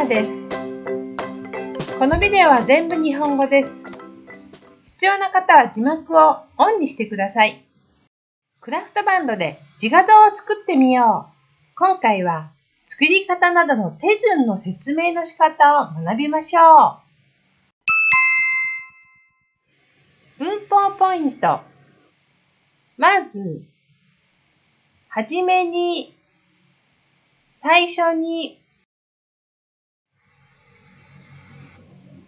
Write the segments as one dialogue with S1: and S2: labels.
S1: ーです。このビデオは全部日本語です。必要な方は字幕をオンにしてください。クラフトバンドで自画像を作ってみよう。今回は作り方などの手順の説明の仕方を学びましょう。文法ポイント。まず、はじめに、最初に、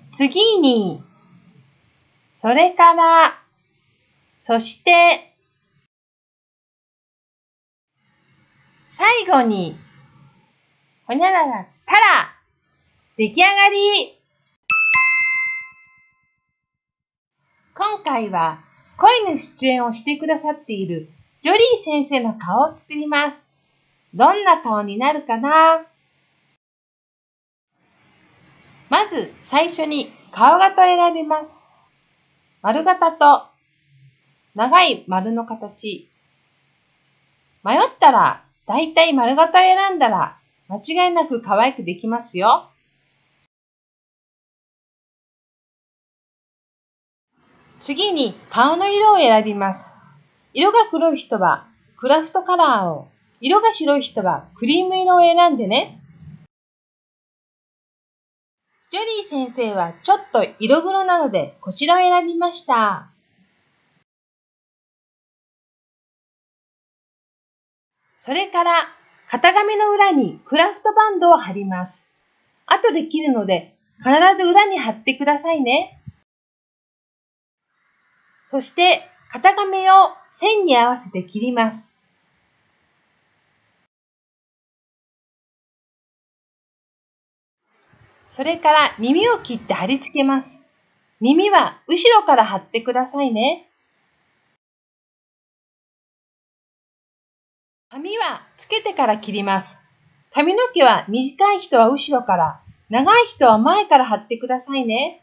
S1: 次に、それから、そして、最後に、ほにゃららたら、出来上がり。今回は声の出演をしてくださっているジョリー先生の顔を作ります。どんな顔になるかな？まず最初に顔型を選びます。丸型と長い丸の形。迷ったらだいたい丸型を選んだら間違いなく可愛くできますよ。次に顔の色を選びます。色が黒い人はクラフトカラーを、色が白い人はクリーム色を選んでね。ジョリー先生はちょっと色黒なのでこちらを選びました。それから型紙の裏にクラフトバンドを貼ります。後で切るので必ず裏に貼ってくださいね。そして型紙を線に合わせて切ります。それから耳を切って貼り付けます。耳は後ろから貼ってくださいね。髪はつけてから切ります。髪の毛は短い人は後ろから、長い人は前から貼ってくださいね。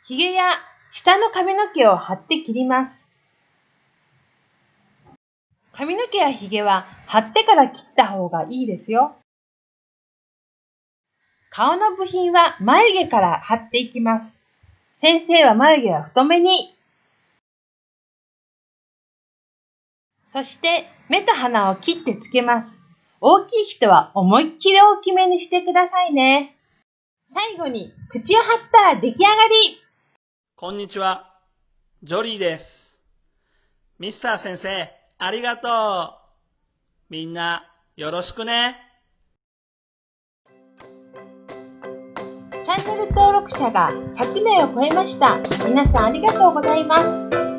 S1: ひげや下の髪の毛を貼って切ります。髪の毛やひげは貼ってから切った方がいいですよ。顔の部品は眉毛から貼っていきます。先生は眉毛は太めに。そして目と鼻を切ってつけます。大きい人は思いっきり大きめにしてくださいね。最後に口を貼ったら出来上がり。
S2: こんにちは、ジョリーです。ミスター先生、ありがとう。みんな、よろしくね。
S1: チャンネル登録者が100名を超えました。皆さんありがとうございます。